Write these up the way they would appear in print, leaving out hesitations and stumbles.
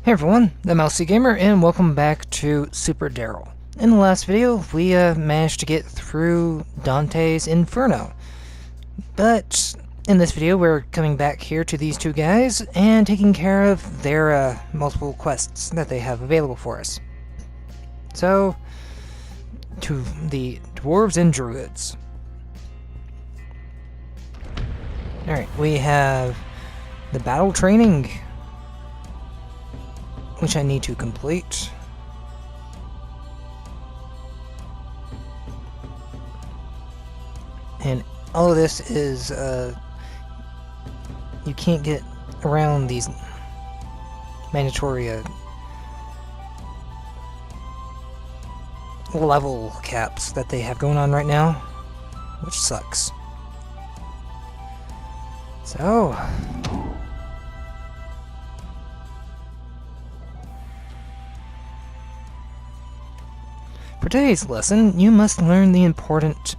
Hey everyone, the Mousy Gamer, and welcome back to Super Daryl. In the last video, we managed to get through Dante's Inferno. But in this video, we're coming back here to these two guys and taking care of their multiple quests that they have available for us. So, to the Dwarves and Druids. Alright, we have the battle training, which I need to complete. And all of this is, you can't get around these mandatory level caps that they have going on right now, which sucks. So, for today's lesson, you must learn the importance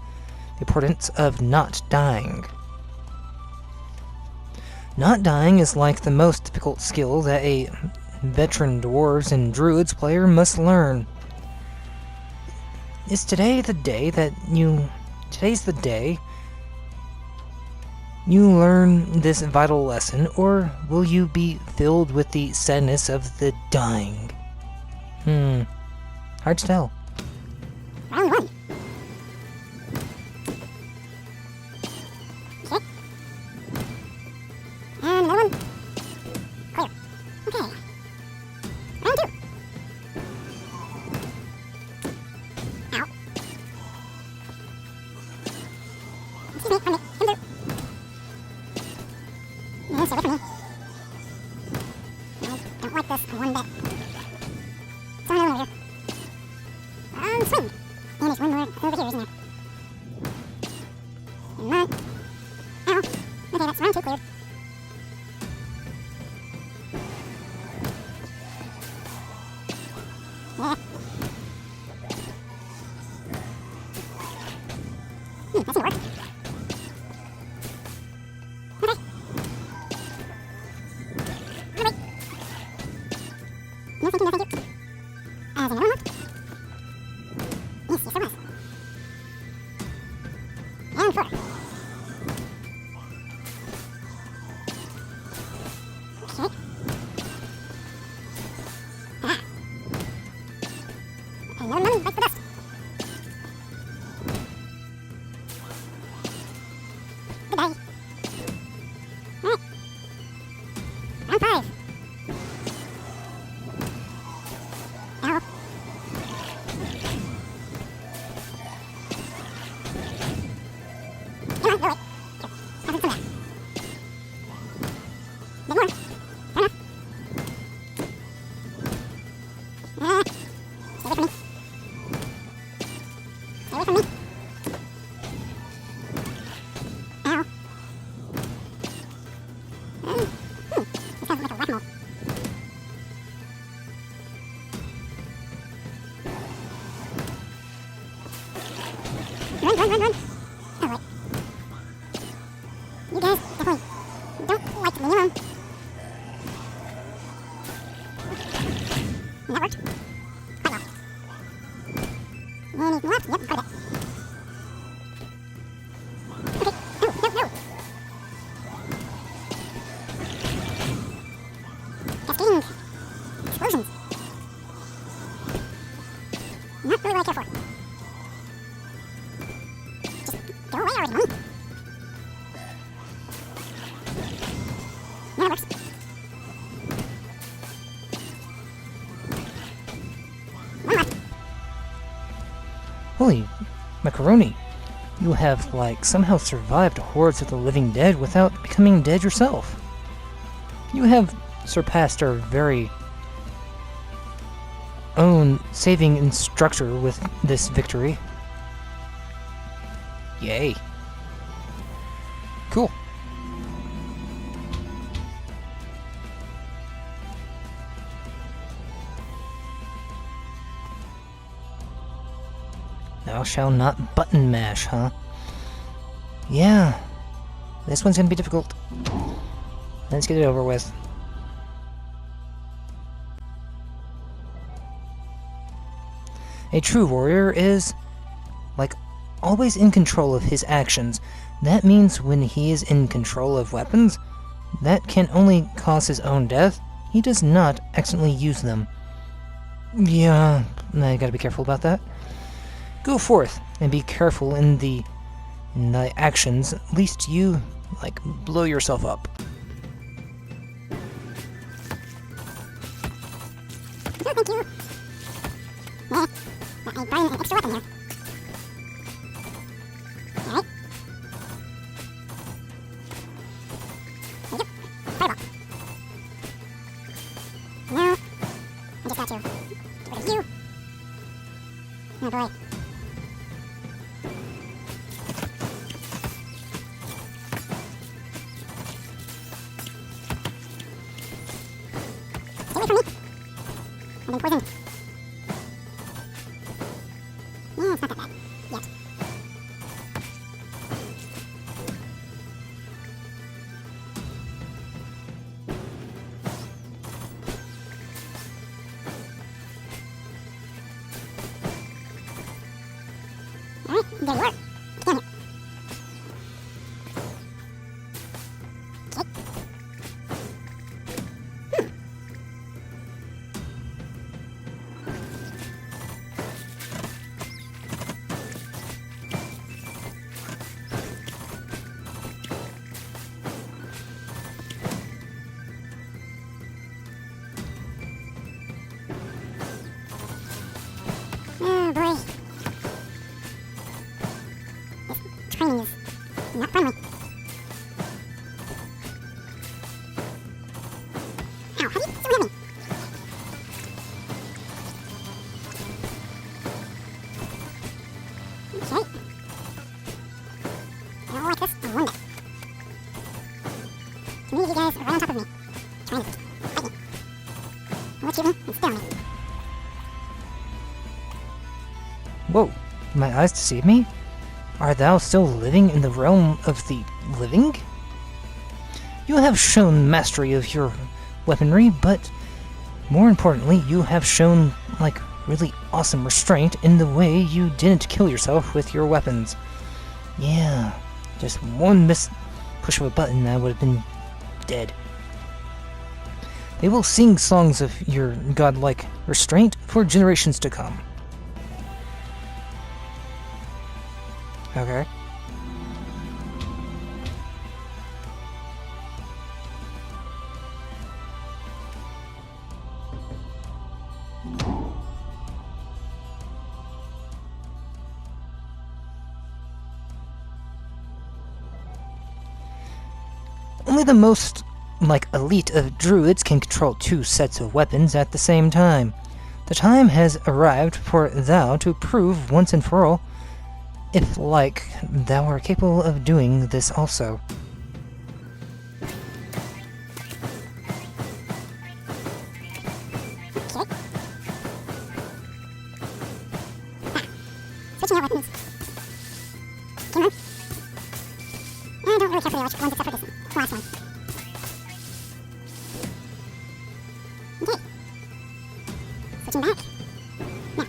of not dying. Not dying is like the most difficult skill that a veteran Dwarves and Druids player must learn. Is today the day that today's the day you learn this vital lesson, or will you be filled with the sadness of the dying? Hard to tell. Round one. Okay. And another one. Clear. Okay. Round two. Ow. Excuse me, from me. Come through. Yeah, stay away from me. I don't like this one bit. So another one over here. Swing. And there's one more over here, isn't there? Come on. Ow. Okay, that's round two cleared. Yeah. That seemed to work. Okay. Alright. No, thank you, no, thank you. As another one. Yes, yes, there was. And four. Okay. Ah. Another one bites the dust. Goodbye. Alright. Round five. Ow. Come on, go away. Here, have some of that. Big more. Fair enough. Stay away from me. Stay away from me. Ow. This sounds like a whack-a-mole. Run. Oh, wait. You guys definitely don't like to leave me alone. That worked. Quite well. Anything left? Yep, quite a bit. Okay. No. Cascading explosions. Not really what I care for. Just go away already, mommy. That works. One left. Holy macaroni. You have, somehow survived hordes of the living dead without becoming dead yourself. You have surpassed our very own saving instructor with this victory. Yay. Cool. Thou shalt not button mash, huh? Yeah. This one's gonna be difficult. Let's get it over with. A true warrior is, like, always in control of his actions. That means when he is in control of weapons that can only cause his own death, he does not accidentally use them. Yeah, I gotta be careful about that. Go forth and be careful in the actions, lest you, like, blow yourself up. Oh, thank you. Nah, but I brought an extra weapon here. Alright. There you go. Fireball. No. I just got to get rid of you. Oh boy. Stay away from me. I've been poisoned. Yeah, it's not that bad. Yet. Alright, there you are. Down here. Okay. Oh boy. This training is not friendly. Ow, how do you so hit me? Okay. I don't like this one bit. Too many of you guys are right on top of me, trying to fight me. I'll let you in and stare at me. Whoa, my eyes deceive me? Art thou still living in the realm of the living? You have shown mastery of your weaponry, but more importantly, you have shown, like, really awesome restraint in the way you didn't kill yourself with your weapons. Yeah, just one push of a button, I would have been dead. They will sing songs of your godlike restraint for generations to come. Okay. Only the most, like, elite of druids can control two sets of weapons at the same time. The time has arrived for thou to prove once and for all if, like, thou are capable of doing this also. Okay. Switching out weapons. Come on. I don't really care for the electric ones except for this last one. Okay. Switching back. Now.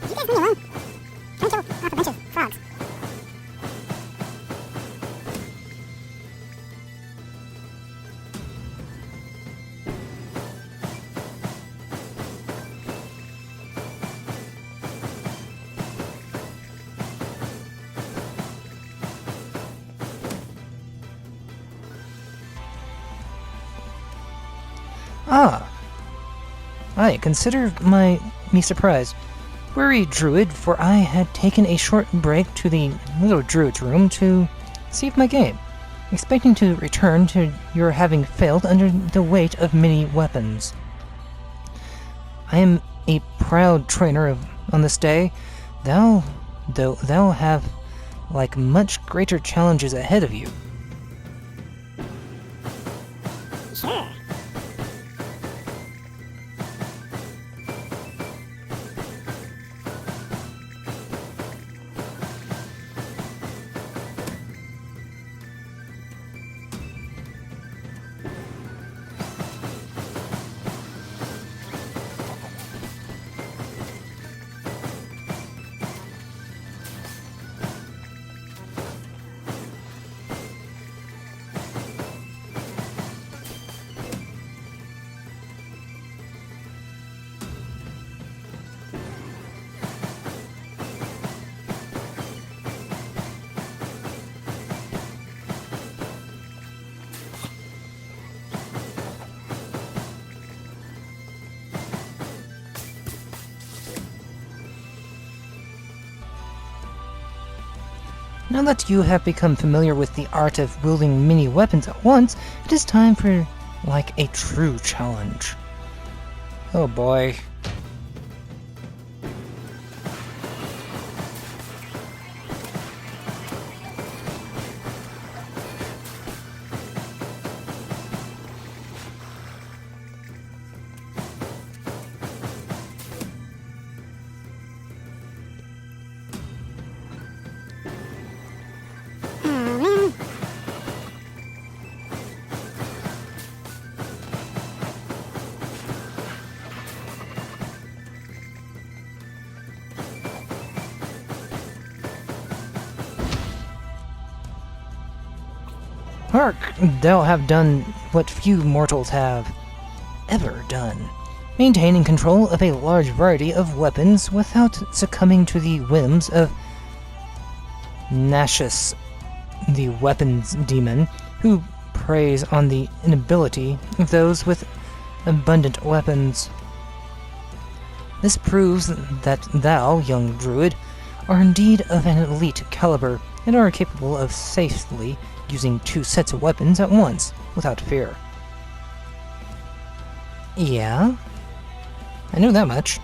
You guys leave me alone. Trying to kill off a bunch of frogs. Ah! I consider me surprised. Weary druid, for I had taken a short break to the little druid's room to save my game, expecting to return to your having failed under the weight of many weapons. I am a proud trainer on this day, though thou have, like, much greater challenges ahead of you. Sure. Now that you have become familiar with the art of wielding many weapons at once, it is time for, like, a true challenge. Oh boy. Hark! Thou have done what few mortals have ever done, maintaining control of a large variety of weapons without succumbing to the whims of Nashus, the weapons demon, who preys on the inability of those with abundant weapons. This proves that thou, young druid, are indeed of an elite caliber and are capable of safely using 2 sets of weapons at once, without fear. Yeah? I knew that much.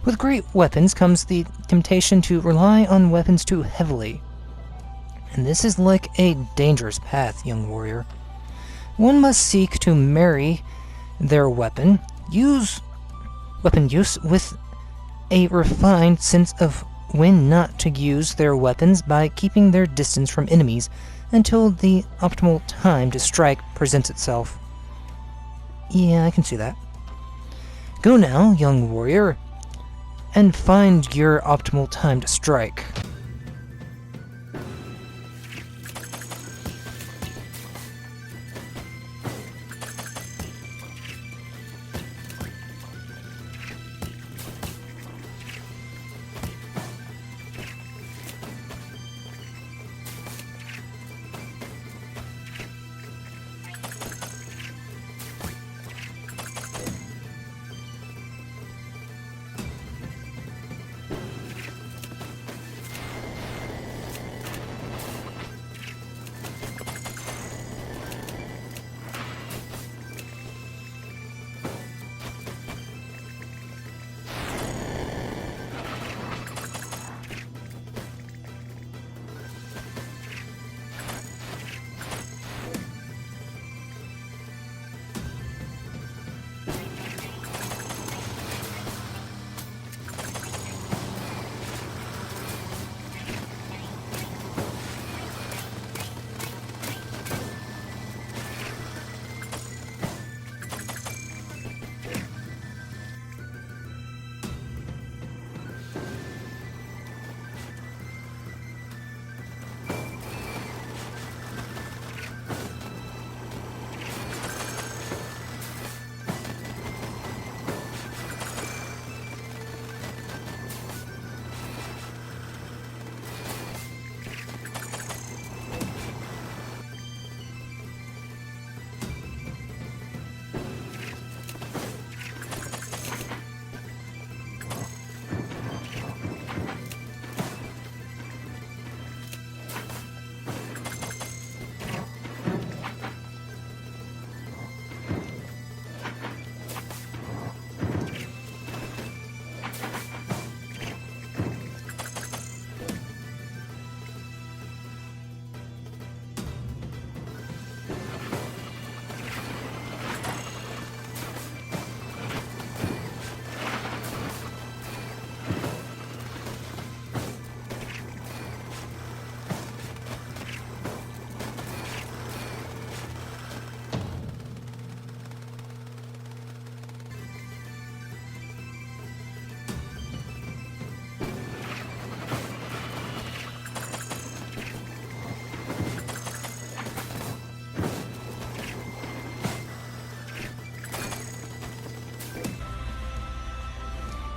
With great weapons comes the temptation to rely on weapons too heavily. And this is like a dangerous path, young warrior. One must seek to marry their weapon use with a refined sense of when not to use their weapons by keeping their distance from enemies until the optimal time to strike presents itself. Yeah, I can see that. Go now, young warrior, and find your optimal time to strike.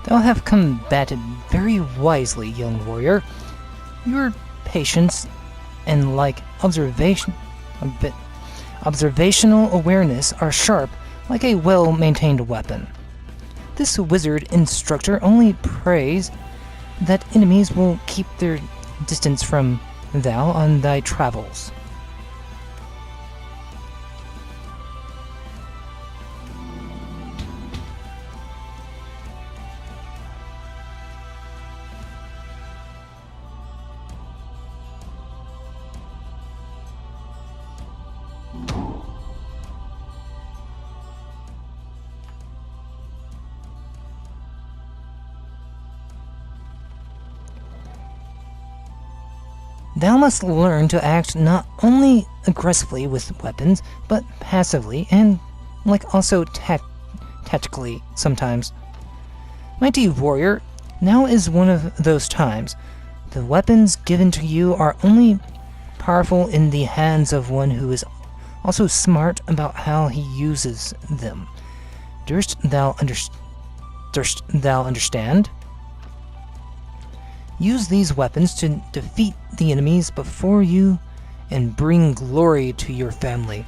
Thou have combated very wisely, young warrior. Your patience and observational awareness are sharp like a well-maintained weapon. This wizard instructor only prays that enemies will keep their distance from thou on thy travels. Thou must learn to act not only aggressively with weapons, but passively and, also tactically sometimes. Mighty warrior, now is one of those times. The weapons given to you are only powerful in the hands of one who is also smart about how he uses them. Durst thou understand? Use these weapons to defeat the enemies before you and bring glory to your family,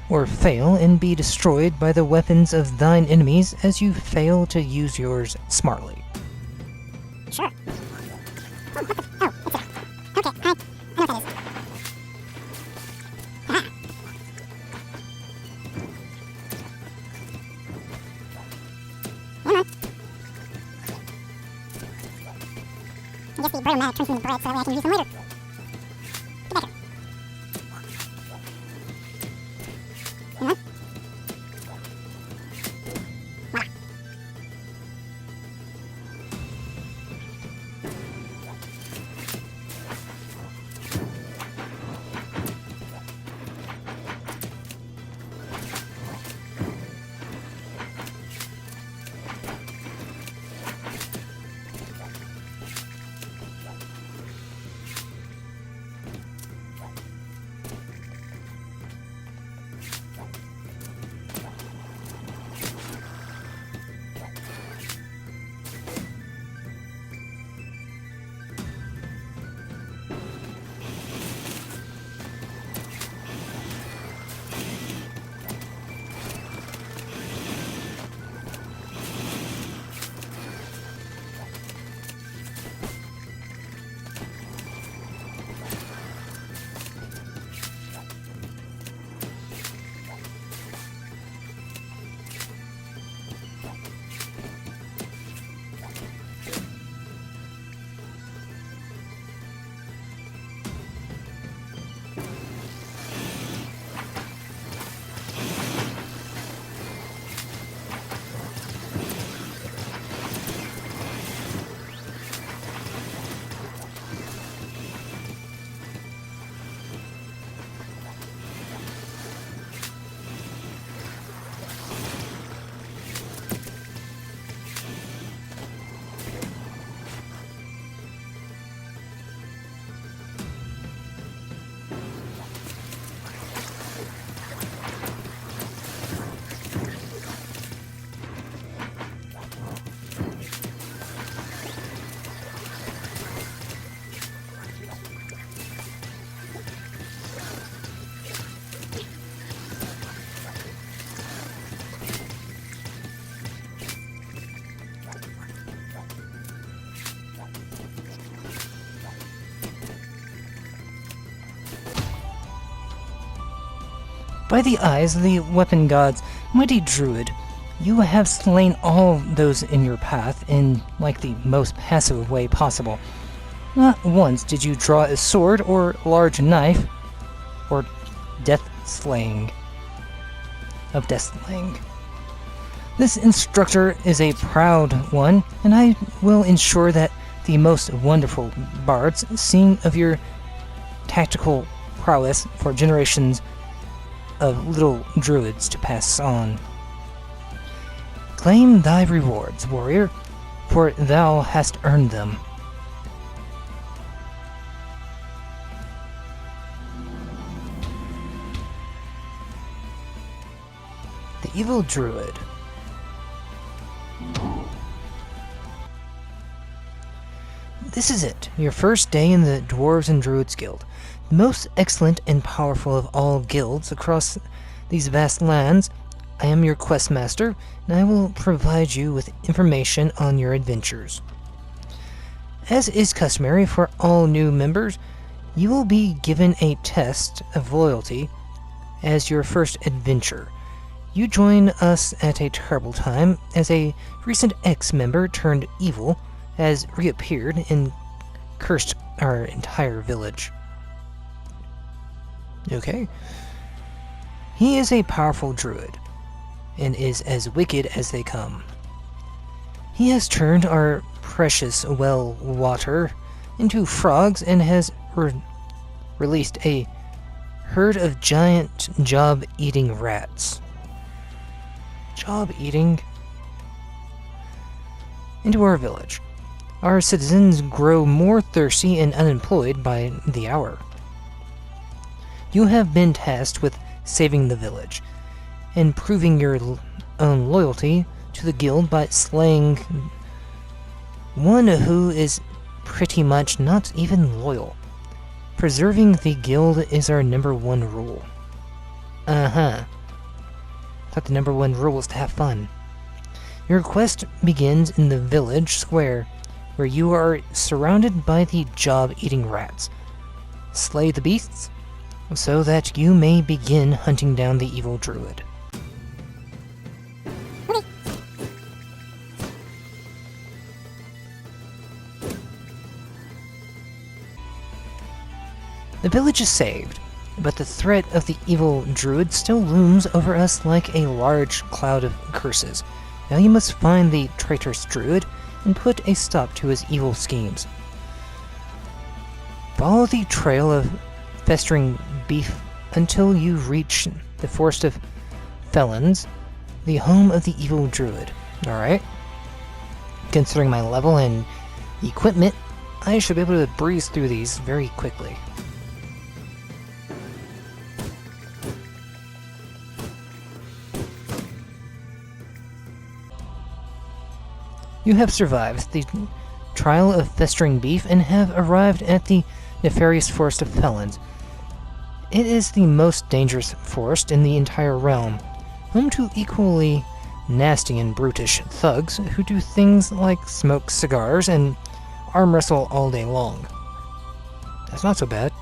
or fail and be destroyed by the weapons of thine enemies as you fail to use yours smartly. Sure. Oh, what the? Oh, it's a... Okay, I know what that is. Aha. Come on. I guess the burrow mat turns into bread so that way I can use them later. Get back here. Come on. Voila. By the eyes of the weapon gods, mighty druid, you have slain all those in your path in, the most passive way possible. Not once did you draw a sword or large knife, or death slaying. This instructor is a proud one, and I will ensure that the most wonderful bards sing of your tactical prowess for generations of little druids to pass on. Claim thy rewards, warrior, for thou hast earned them. The evil druid. This is it, your first day in the Dwarves and Druids Guild. The most excellent and powerful of all guilds across these vast lands. I am your quest master, and I will provide you with information on your adventures. As is customary for all new members, you will be given a test of loyalty as your first adventure. You join us at a terrible time, as a recent ex-member turned evil has reappeared and cursed our entire village. Okay. He is a powerful druid, and is as wicked as they come. He has turned our precious well water into frogs and has released a herd of giant job-eating rats. Job-eating? Into our village. Our citizens grow more thirsty and unemployed by the hour. You have been tasked with saving the village, and proving your own loyalty to the guild by slaying one who is pretty much not even loyal. Preserving the guild is our #1 rule. Thought the #1 rule was to have fun. Your quest begins in the village square, where you are surrounded by the job-eating rats. Slay the beasts, so that you may begin hunting down the evil druid. The village is saved, but the threat of the evil druid still looms over us like a large cloud of curses. Now you must find the traitorous druid and put a stop to his evil schemes. Follow the trail of festering beef until you reach the Forest of Felons, the home of the evil druid. Alright. Considering my level and equipment, I should be able to breeze through these very quickly. You have survived the trial of festering beef and have arrived at the nefarious Forest of Felons. It is the most dangerous forest in the entire realm, home to equally nasty and brutish thugs who do things like smoke cigars and arm wrestle all day long. That's not so bad.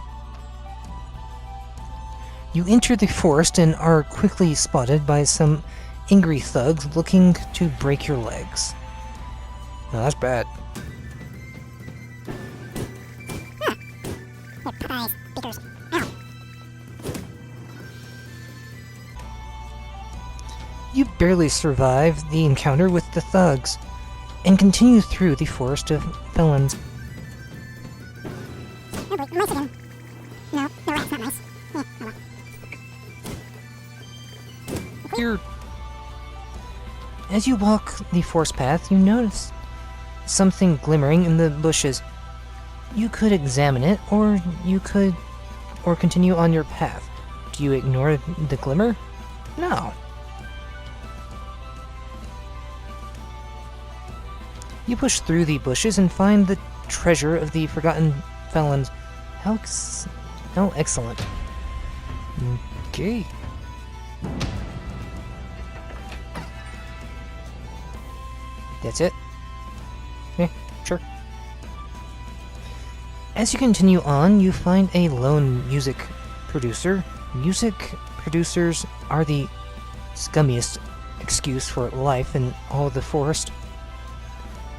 You enter the forest and are quickly spotted by some angry thugs looking to break your legs. No, that's bad. Popeyes, Bakers. Ow. You barely survive the encounter with the thugs, and continue through the Forest of Felons. Oh boy, mice again. No, the rat's not nice. Oh well. Here. As you walk the forest path, you notice something glimmering in the bushes. You could examine it, or continue on your path. Do you ignore the glimmer? No. You push through the bushes and find the treasure of the Forgotten Felons. How excellent. Okay. That's it? Yeah, sure. As you continue on, you find a lone music producer. Music producers are the scummiest excuse for life in all of the forest.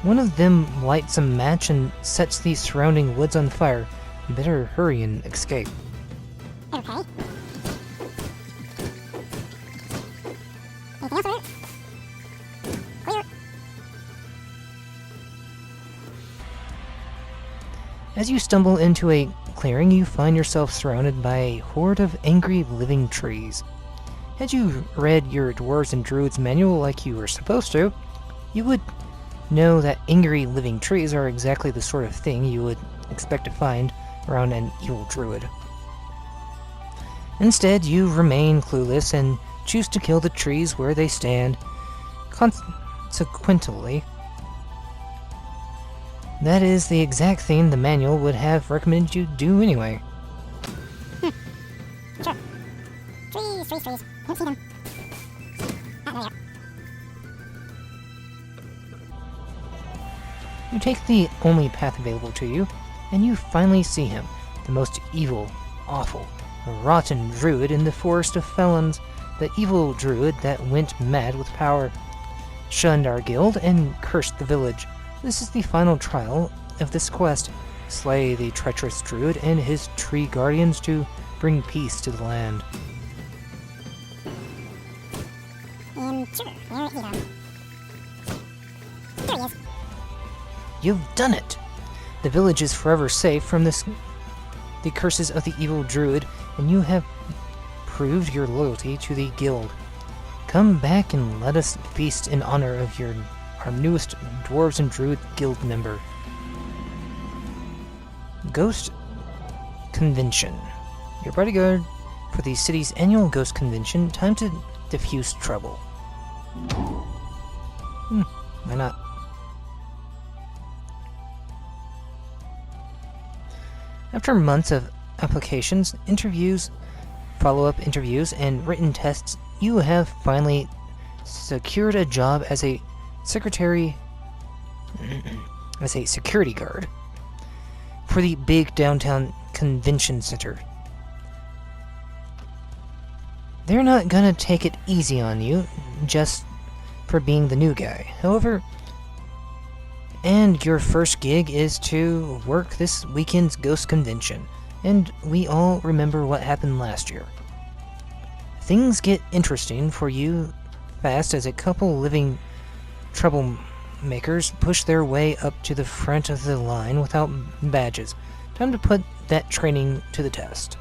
One of them lights a match and sets the surrounding woods on fire. You better hurry and escape. Okay. Anything else? Clear. As you stumble into a clearing, you find yourself surrounded by a horde of angry living trees. Had you read your Dwarves and Druids manual like you were supposed to, you would know that angry living trees are exactly the sort of thing you would expect to find around an evil druid. Instead, you remain clueless and choose to kill the trees where they stand. Consequently, That is the exact thing the manual would have recommended you do anyway. Sure. Trees. I don't see them. Ah, there they are. You take the only path available to you, and you finally see him, the most evil, awful, rotten druid in the Forest of Felons, the evil druid that went mad with power, shunned our guild, and cursed the village. This is the final trial of this quest. Slay the treacherous druid and his tree guardians to bring peace to the land. Sure, where is he? There he is. You've done it! The village is forever safe from the curses of the evil druid, and you have proved your loyalty to the guild. Come back and let us feast in honor of our newest Dwarves and Druid guild member. Ghost Convention. Your bodyguard for the city's annual Ghost Convention. Time to diffuse trouble. Why not? After months of applications, interviews, follow-up interviews, and written tests, you have finally secured a job as a secretary, as a security guard for the big downtown convention center. They're not gonna take it easy on you just for being the new guy. However, and your first gig is to work this weekend's Ghost Convention, and we all remember what happened last year. Things get interesting for you fast as a couple living troublemakers push their way up to the front of the line without badges. Time to put that training to the test.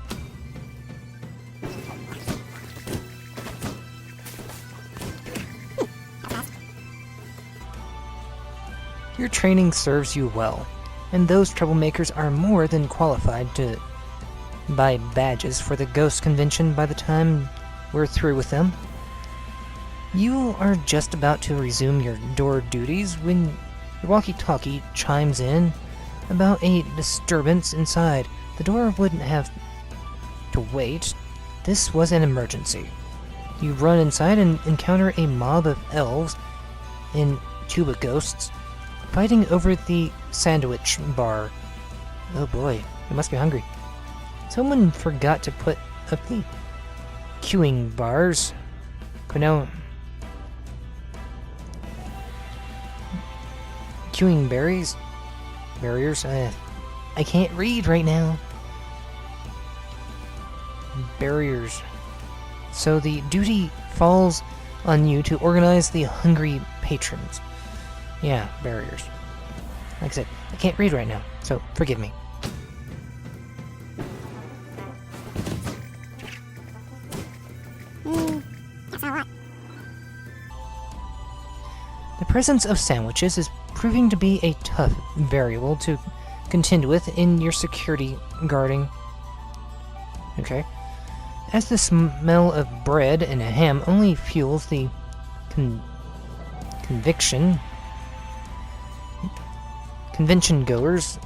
Your training serves you well, and those troublemakers are more than qualified to buy badges for the Ghost Convention by the time we're through with them. You are just about to resume your door duties when your walkie-talkie chimes in about a disturbance inside. The door wouldn't have to wait. This was an emergency. You run inside and encounter a mob of elves and tuba ghosts fighting over the sandwich bar. Oh boy, you must be hungry. Someone forgot to put up the queuing bars. Queuing barriers. I can't read right now. Barriers. So the duty falls on you to organize the hungry patrons. Yeah, barriers. Like I said, I can't read right now, so forgive me. That's not a lot. The presence of sandwiches is proving to be a tough variable to contend with in your security guarding. Okay. As the smell of bread and ham only fuels the convention goers'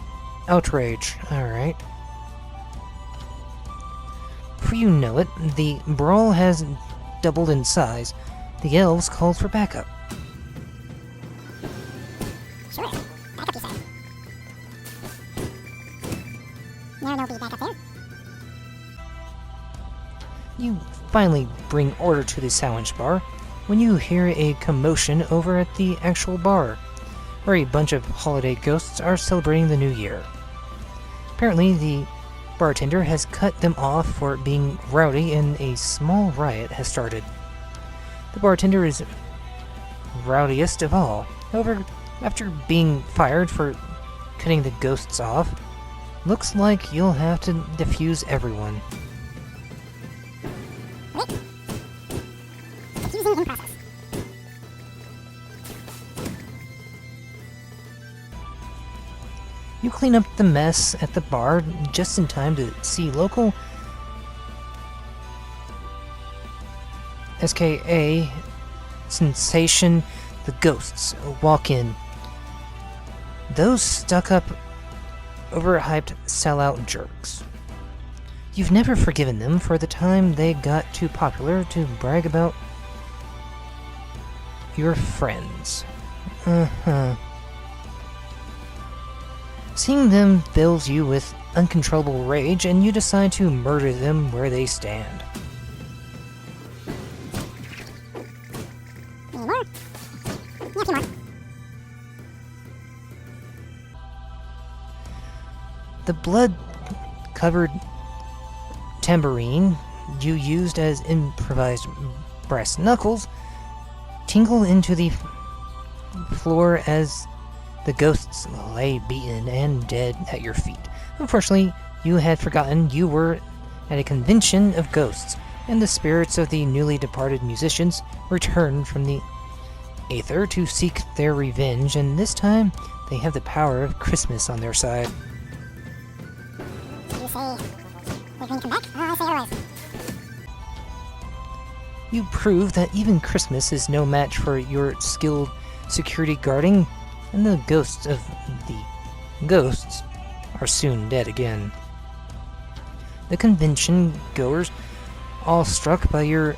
outrage. Alright. Before you know it, the brawl has doubled in size. The elves called for backup. Sure. Backup, you say. There'll be backup there. You finally bring order to the sandwich bar when you hear a commotion over at the actual bar, where a bunch of holiday ghosts are celebrating the new year. Apparently, the bartender has cut them off for being rowdy and a small riot has started. The bartender is rowdiest of all. However, after being fired for cutting the ghosts off, looks like you'll have to defuse everyone. Wait. Diffusing in process. You clean up the mess at the bar just in time to see local SKA sensation the ghosts walk in. Those stuck-up, overhyped sellout jerks. You've never forgiven them for the time they got too popular to brag about your friends. Seeing them fills you with uncontrollable rage, and you decide to murder them where they stand. Any more? Yeah, a few more. The blood-covered tambourine you used as improvised brass knuckles tingle into the floor as the ghosts lay beaten and dead at your feet. Unfortunately, you had forgotten you were at a convention of ghosts, and the spirits of the newly departed musicians returned from the aether to seek their revenge, and this time they have the power of Christmas on their side. You say they're going to come back? I say otherwise. You prove that even Christmas is no match for your skilled security guarding, and the ghosts of the ghosts are soon dead again. The convention goers, all struck by your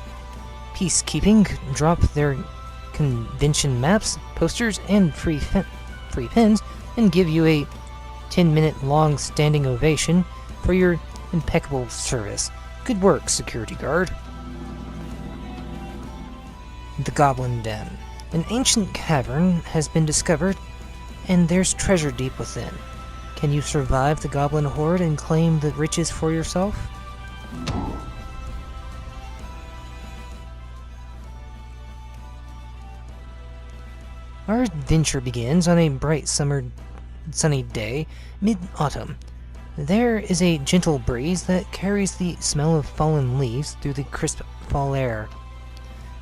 peacekeeping, drop their convention maps, posters, and free pins, and give you a 10-minute long standing ovation for your impeccable service. Good work, security guard. The Goblin Den. An ancient cavern has been discovered, and there's treasure deep within. Can you survive the goblin horde and claim the riches for yourself? Our adventure begins on a bright summer sunny day, mid-autumn. There is a gentle breeze that carries the smell of fallen leaves through the crisp fall air.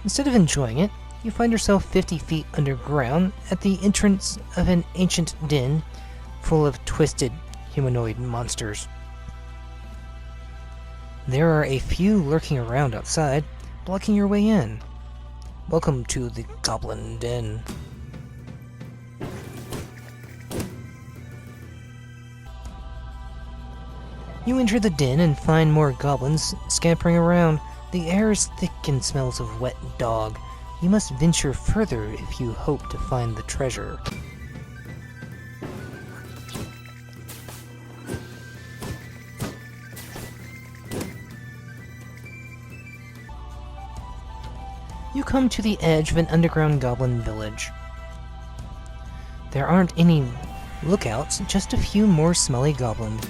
Instead of enjoying it, you find yourself 50 feet underground at the entrance of an ancient den full of twisted humanoid monsters. There are a few lurking around outside, blocking your way in. Welcome to the Goblin Den. You enter the den and find more goblins scampering around. The air is thick and smells of wet dog. You must venture further if you hope to find the treasure. You come to the edge of an underground goblin village. There aren't any lookouts, just a few more smelly goblins.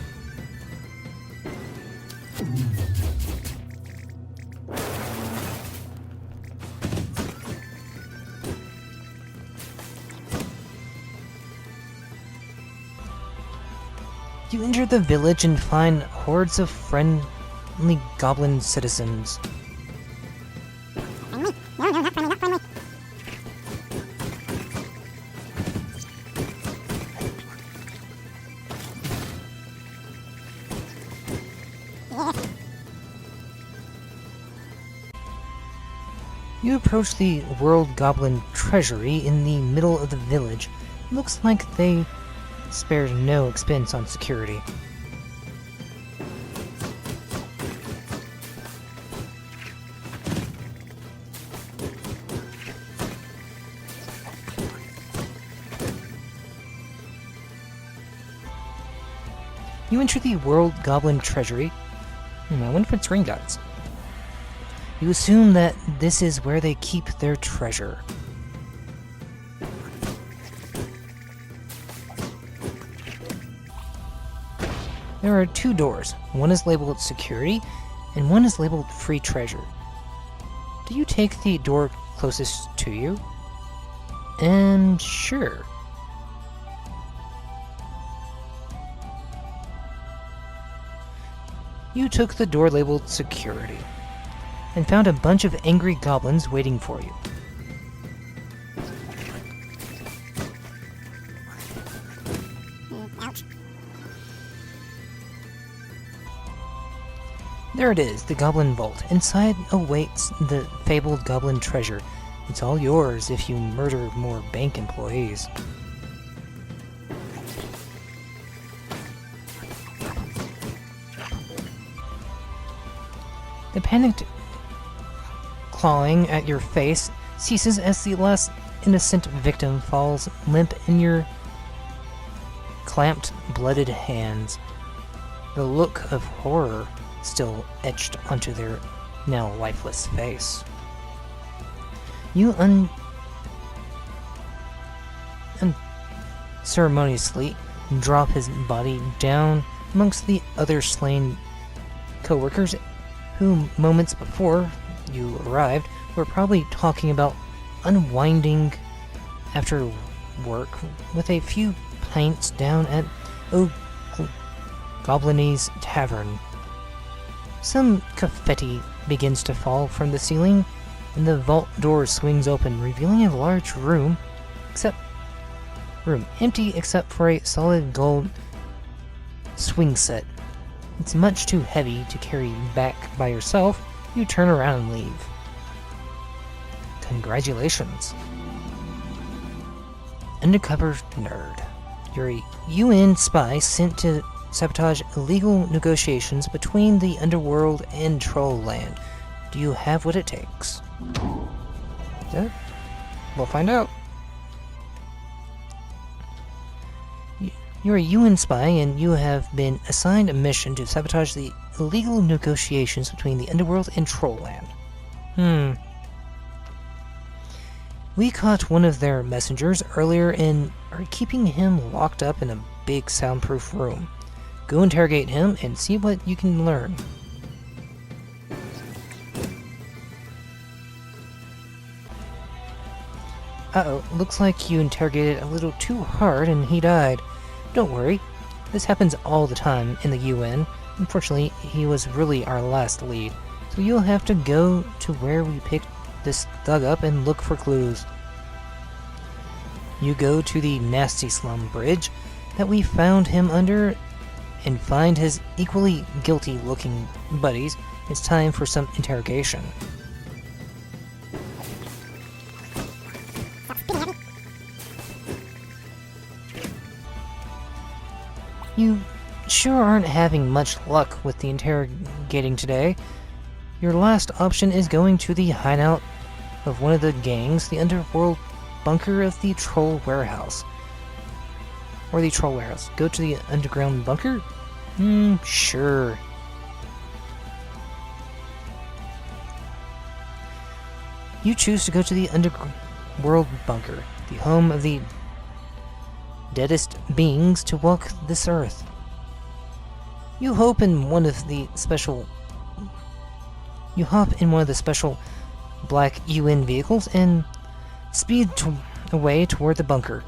You enter the village and find hordes of friendly goblin citizens. Friendly? No, not friendly, not friendly. Yeah. You approach the World Goblin Treasury in the middle of the village. It looks like they spared no expense on security. You enter the World Goblin Treasury. I wonder if it's Green Guys. You assume that this is where they keep their treasure. There are two doors. One is labeled security, and one is labeled free treasure. Do you take the door closest to you? Sure. You took the door labeled security, and found a bunch of angry goblins waiting for you. Ouch. There it is, the Goblin Vault. Inside awaits the fabled goblin treasure. It's all yours if you murder more bank employees. The panicked clawing at your face ceases as the last innocent victim falls limp in your clamped, blooded hands. The look of horror still etched onto their now lifeless face. You unceremoniously drop his body down amongst the other slain co-workers who, moments before you arrived, were probably talking about unwinding after work with a few pints down at Gobliny's Tavern. Some confetti begins to fall from the ceiling, and the vault door swings open, revealing a large room empty except for a solid gold swing set. It's much too heavy to carry back by yourself. You turn around and leave. Congratulations. Undercover nerd. You're a UN spy sent to sabotage illegal negotiations between the underworld and Trollland. Do you have what it takes? Yeah, we'll find out. You're a UN spy and you have been assigned a mission to sabotage the illegal negotiations between the underworld and Trollland. We caught one of their messengers earlier and are keeping him locked up in a big soundproof room. Go interrogate him and see what you can learn. Uh-oh, looks like you interrogated a little too hard and he died. Don't worry, this happens all the time in the UN. Unfortunately, he was really our last lead, so you'll have to go to where we picked this thug up and look for clues. You go to the nasty slum bridge that we found him under and find his equally guilty-looking buddies. It's time for some interrogation. You sure aren't having much luck with the interrogating today. Your last option is going to the hideout of one of the gangs, the underworld bunker of the Troll Warehouse. Or the Troll Warehouse. Go to the underground bunker? Sure. You choose to go to the underworld bunker, the home of the deadest beings to walk this earth. You hop in one of the special black UN vehicles and speed away toward the bunker.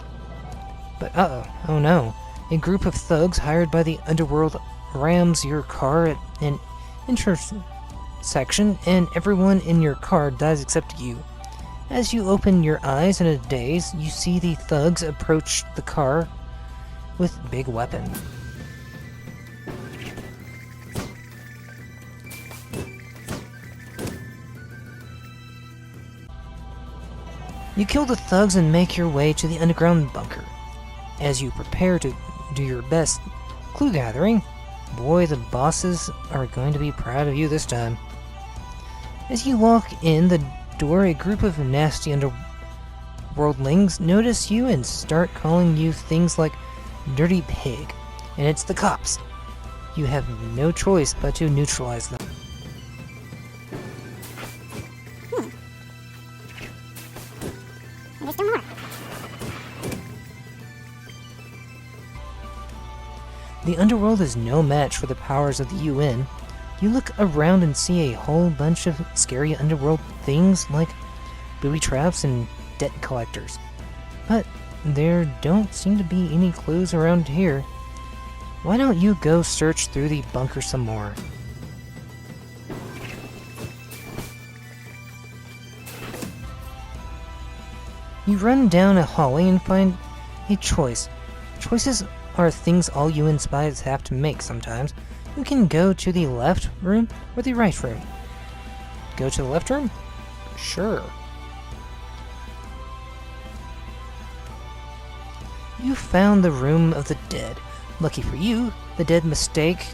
But oh no, a group of thugs hired by the underworld rams your car at an intersection and everyone in your car dies except you. As you open your eyes in a daze, you see the thugs approach the car with big weapon. You kill the thugs and make your way to the underground bunker. As you prepare to do your best clue gathering, boy, the bosses are going to be proud of you this time. As you walk in the door, a group of nasty underworldlings notice you and start calling you things like dirty pig, and it's the cops. You have no choice but to neutralize them. There's still more. The underworld is no match for the powers of the UN. You look around and see a whole bunch of scary underworld things like booby traps and debt collectors. But there don't seem to be any clues around here. Why don't you go search through the bunker some more? You run down a hallway and find a choice. Choices are things all UN spies have to make sometimes. You can go to the left room or the right room. Go to the left room? Sure. You found the room of the dead. Lucky for you, the dead mistake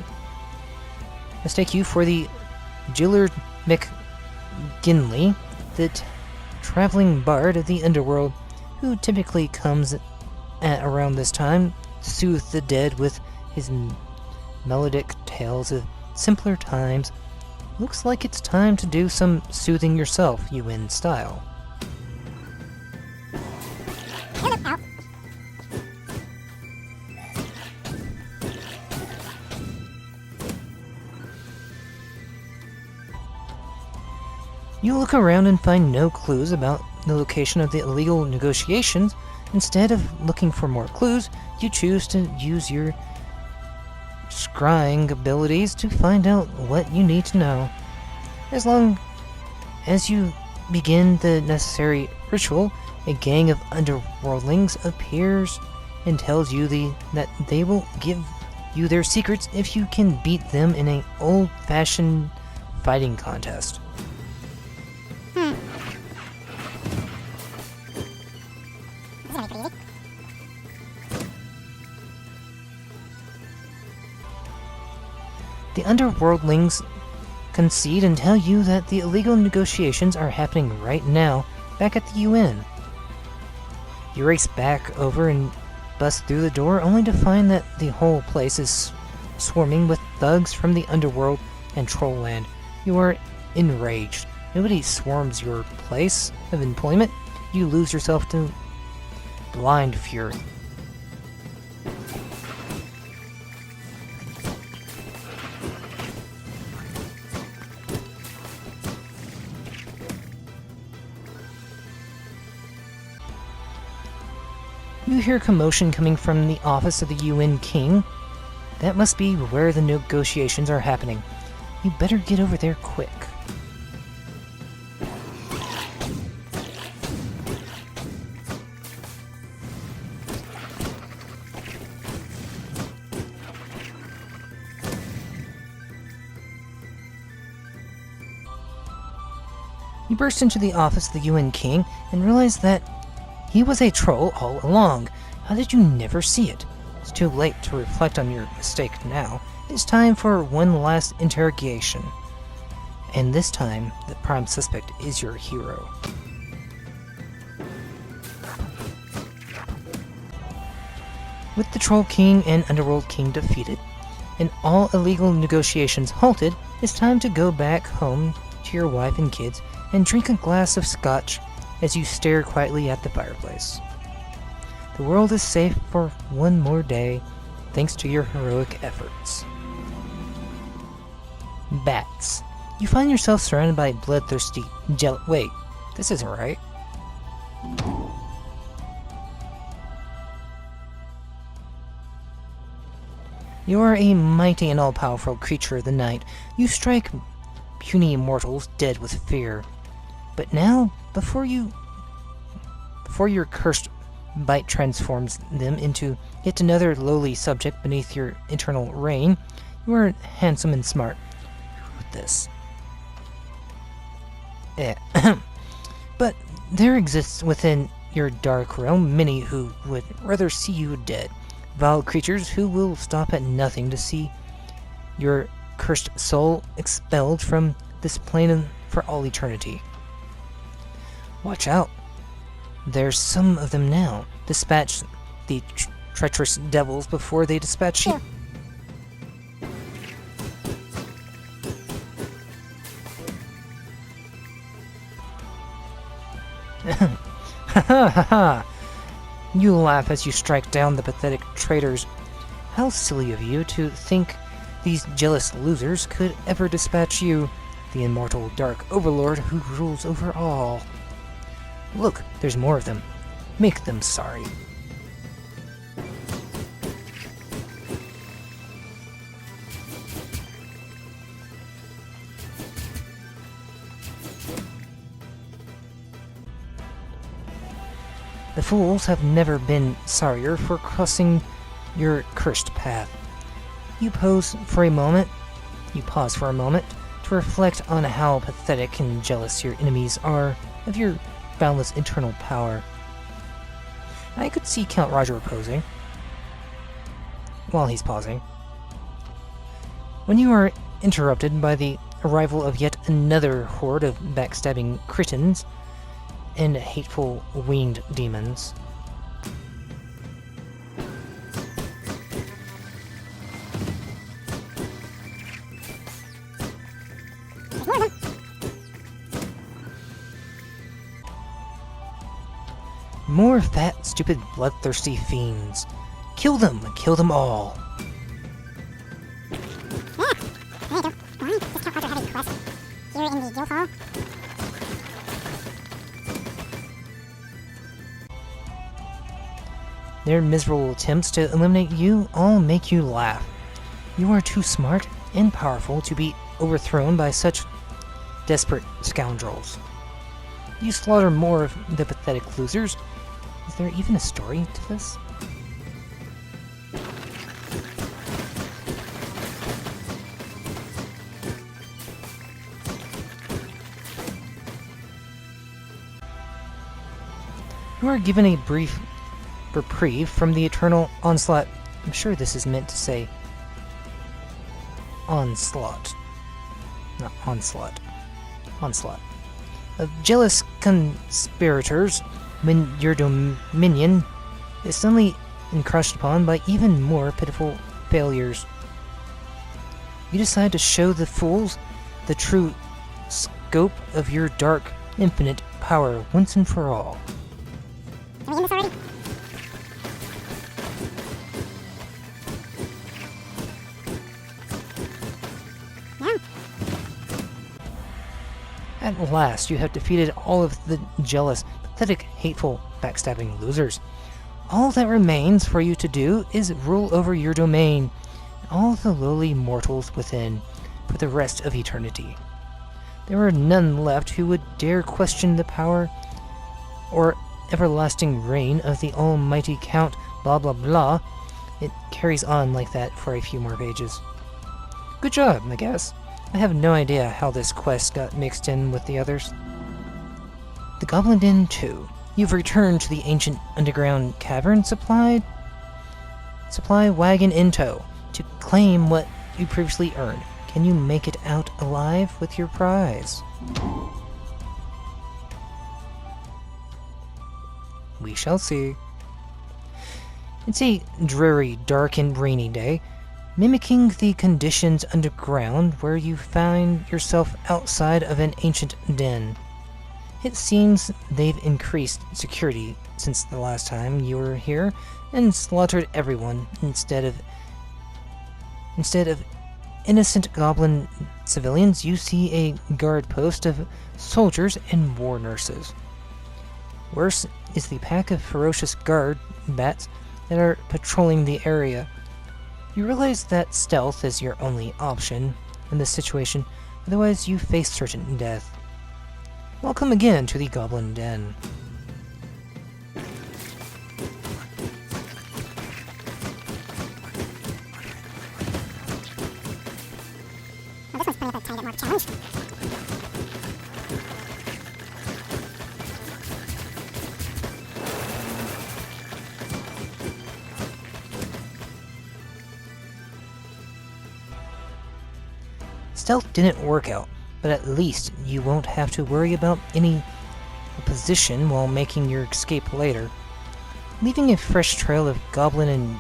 you for the Gillard McGinley, the traveling bard of the underworld, who typically comes at around this time to soothe the dead with his melodic tales of simpler times. Looks like it's time to do some soothing yourself, UN style. You look around and find no clues about the location of the illegal negotiations. Instead of looking for more clues, you choose to use your scrying abilities to find out what you need to know. As long as you begin the necessary ritual, a gang of underworldlings appears and tells you that they will give you their secrets if you can beat them in an old-fashioned fighting contest. The underworldlings concede and tell you that the illegal negotiations are happening right now, back at the UN. You race back over and bust through the door, only to find that the whole place is swarming with thugs from the underworld and Trollland. You are enraged. Nobody swarms your place of employment. You lose yourself to blind fury. You hear commotion coming from the office of the UN King. That must be where the negotiations are happening. You better get over there quick. You burst into the office of the UN King and realize that he was a troll all along. How did you never see it? It's too late to reflect on your mistake now. It's time for one last interrogation. And this time, the prime suspect is your hero. With the Troll King and Underworld King defeated, and all illegal negotiations halted, it's time to go back home to your wife and kids and drink a glass of scotch as you stare quietly at the fireplace. The world is safe for one more day, thanks to your heroic efforts. Bats. You find yourself surrounded by bloodthirsty wait, this isn't right. You are a mighty and all-powerful creature of the night. You strike puny mortals dead with fear. But now, before your cursed bite transforms them into yet another lowly subject beneath your eternal reign, you are handsome and smart. Who wrote this? But there exists within your dark realm many who would rather see you dead. Vile creatures who will stop at nothing to see your cursed soul expelled from this plane for all eternity. Watch out. There's some of them now. Dispatch the treacherous devils before they dispatch you. Ha ha ha ha! You laugh as you strike down the pathetic traitors. How silly of you to think these jealous losers could ever dispatch you, the immortal dark overlord who rules over all. Look, there's more of them. Make them sorry. The fools have never been sorrier for crossing your cursed path. You pause for a moment to reflect on how pathetic and jealous your enemies are of your boundless internal power. I could see Count Roger posing while he's pausing. When you are interrupted by the arrival of yet another horde of backstabbing cretins and hateful winged demons. There's more of them. More fat, stupid, bloodthirsty fiends. Kill them all. Yeah, there you go. Alright, discount after heavy quest. Here in the guild hall. Their miserable attempts to eliminate you all make you laugh. You are too smart and powerful to be overthrown by such desperate scoundrels. You slaughter more of the pathetic losers. Is there even a story to this? You are given a brief reprieve from the eternal onslaught. I'm sure this is meant to say onslaught. Not onslaught. Onslaught. Of jealous conspirators when your dominion is suddenly encroached upon by even more pitiful failures. You decide to show the fools the true scope of your dark, infinite power once and for all. Are we in this already? No. At last, you have defeated all of the jealous, pathetic, hateful, backstabbing losers. All that remains for you to do is rule over your domain and all the lowly mortals within for the rest of eternity. There are none left who would dare question the power or everlasting reign of the almighty Count blah blah blah. It carries on like that for a few more pages. Good job, I guess. I have no idea how this quest got mixed in with the others. The Goblin Den 2. You've returned to the ancient underground cavern supply wagon in tow to claim what you previously earned. Can you make it out alive with your prize? We shall see. It's a dreary, dark, and rainy day, mimicking the conditions underground where you find yourself outside of an ancient den. It seems they've increased security since the last time you were here and slaughtered everyone instead of innocent goblin civilians. You see a guard post of soldiers and war nurses. Worse is the pack of ferocious guard bats that are patrolling the area. You realize that stealth is your only option in this situation, otherwise you face certain death. Welcome again to the Goblin Den. Well, this one's putting up a tiny bit more of a challenge. Stealth didn't work out, but at least you won't have to worry about any opposition while making your escape later. Leaving a fresh trail of goblin and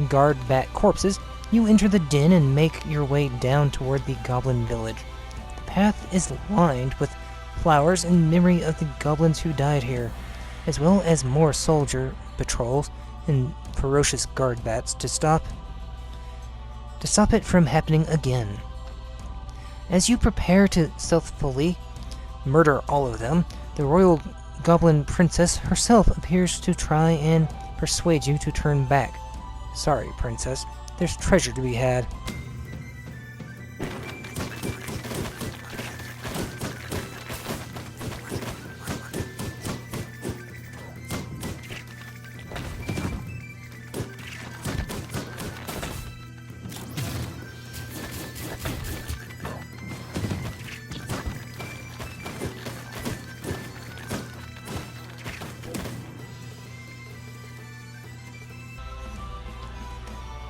guard bat corpses, you enter the den and make your way down toward the goblin village. The path is lined with flowers in memory of the goblins who died here, as well as more soldier patrols and ferocious guard bats to stop it from happening again. As you prepare to stealthily murder all of them, the royal goblin princess herself appears to try and persuade you to turn back. Sorry, princess. There's treasure to be had.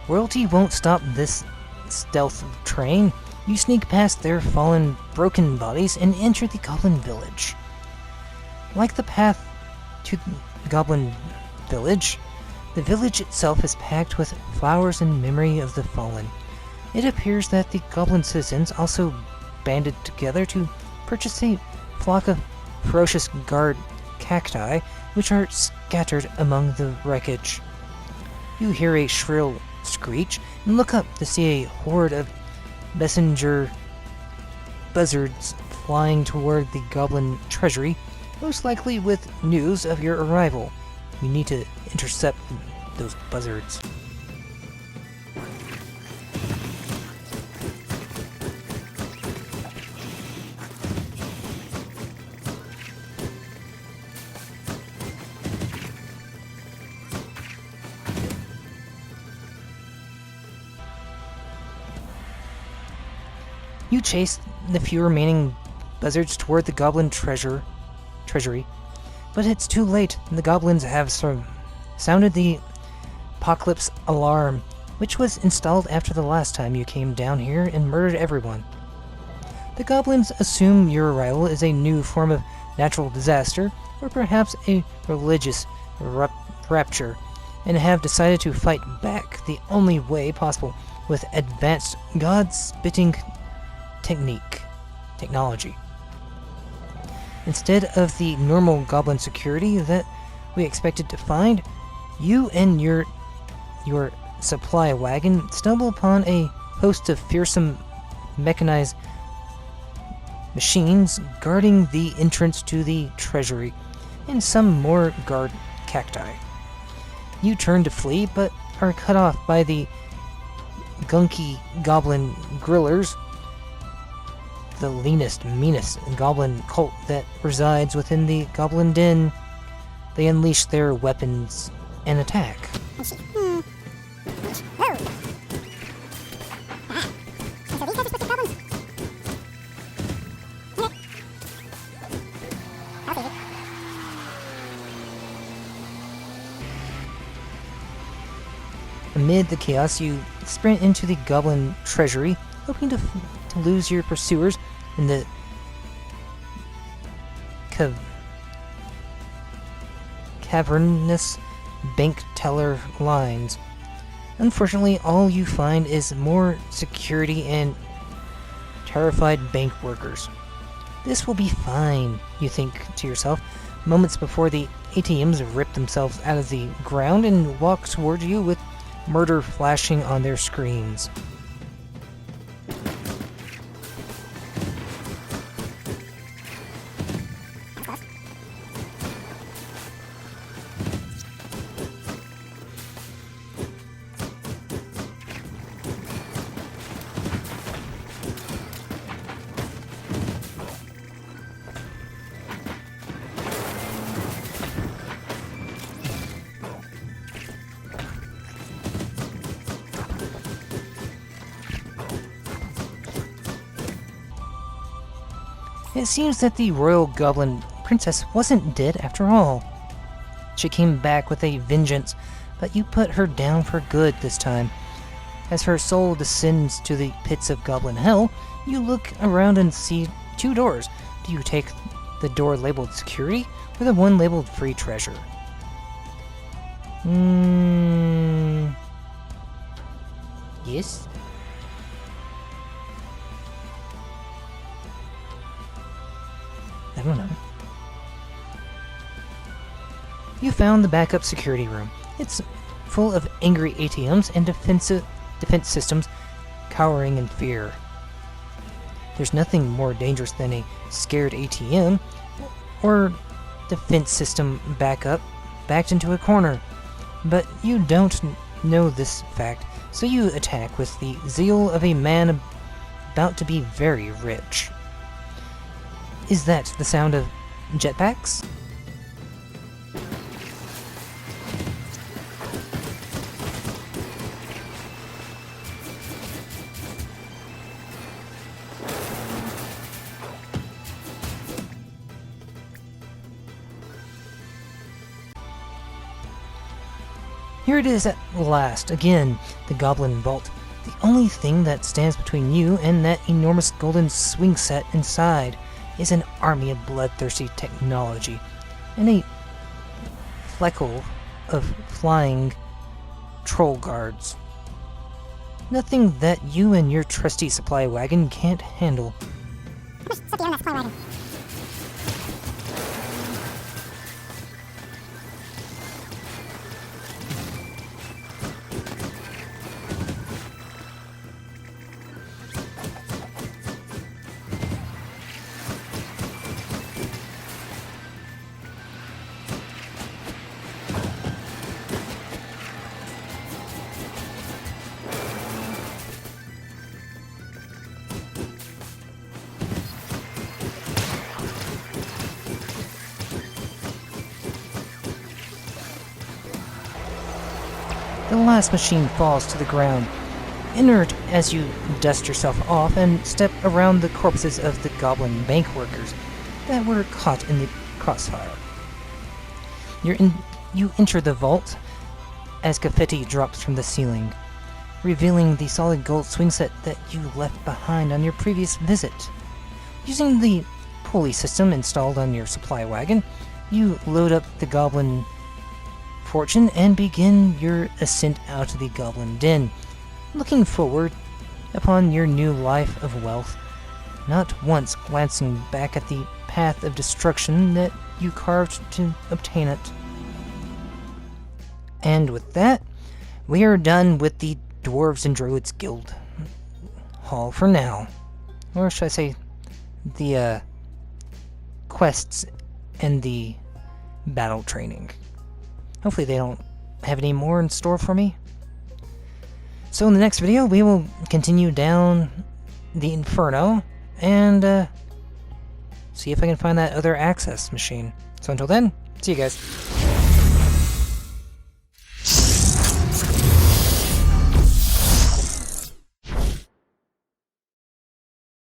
Royalty won't stop this stealth train. You sneak past their fallen, broken bodies and enter the goblin village. Like the path to the goblin village, the village itself is packed with flowers in memory of the fallen. It appears that the goblin citizens also banded together to purchase a flock of ferocious guard cacti, which are scattered among the wreckage. You hear a shrill screech and look up to see a horde of messenger buzzards flying toward the goblin treasury, most likely with news of your arrival. You need to intercept those buzzards. You chase the few remaining buzzards toward the goblin treasury, but it's too late. The goblins have sounded the apocalypse alarm, which was installed after the last time you came down here and murdered everyone. The goblins assume your arrival is a new form of natural disaster, or perhaps a religious rapture, and have decided to fight back the only way possible with advanced god-spitting technology. Instead of the normal goblin security that we expected to find, you and your supply wagon stumble upon a host of fearsome mechanized machines guarding the entrance to the treasury, and some more guard cacti. You turn to flee, but are cut off by the gunky goblin grillers, the leanest, meanest goblin cult that resides within the goblin den. They unleash their weapons and attack. Amid the chaos, you sprint into the goblin treasury, hoping to lose your pursuers in the cavernous bank teller lines. Unfortunately, all you find is more security and terrified bank workers. This will be fine, you think to yourself, moments before the ATMs rip themselves out of the ground and walk toward you with murder flashing on their screens. It seems that the royal goblin princess wasn't dead after all. She came back with a vengeance, but you put her down for good this time. As her soul descends to the pits of goblin hell, you look around and see two doors. Do you take the door labeled security or the one labeled free treasure? Yes? I don't know. You found the backup security room. It's full of angry ATMs and defense systems cowering in fear. There's nothing more dangerous than a scared ATM or defense system backed into a corner. But you don't know this fact, so you attack with the zeal of a man about to be very rich. Is that the sound of jetpacks? Here it is at last, again, the goblin vault. The only thing that stands between you and that enormous golden swing set inside is an army of bloodthirsty technology and a fleckle of flying troll guards. Nothing that you and your trusty supply wagon can't handle. How much stuff do you own that supply wagon? The last machine falls to the ground, inert as you dust yourself off and step around the corpses of the goblin bank workers that were caught in the crossfire. You enter the vault as confetti drops from the ceiling, revealing the solid gold swing set that you left behind on your previous visit. Using the pulley system installed on your supply wagon, you load up the goblin fortune and begin your ascent out of the goblin den, looking forward upon your new life of wealth, not once glancing back at the path of destruction that you carved to obtain it. And with that, we are done with the Dwarves and Druids Guild Hall for now. Or should I say, the quests and the battle training. Hopefully they don't have any more in store for me. So in the next video, we will continue down the Inferno and see if I can find that other access machine. So until then, see you guys.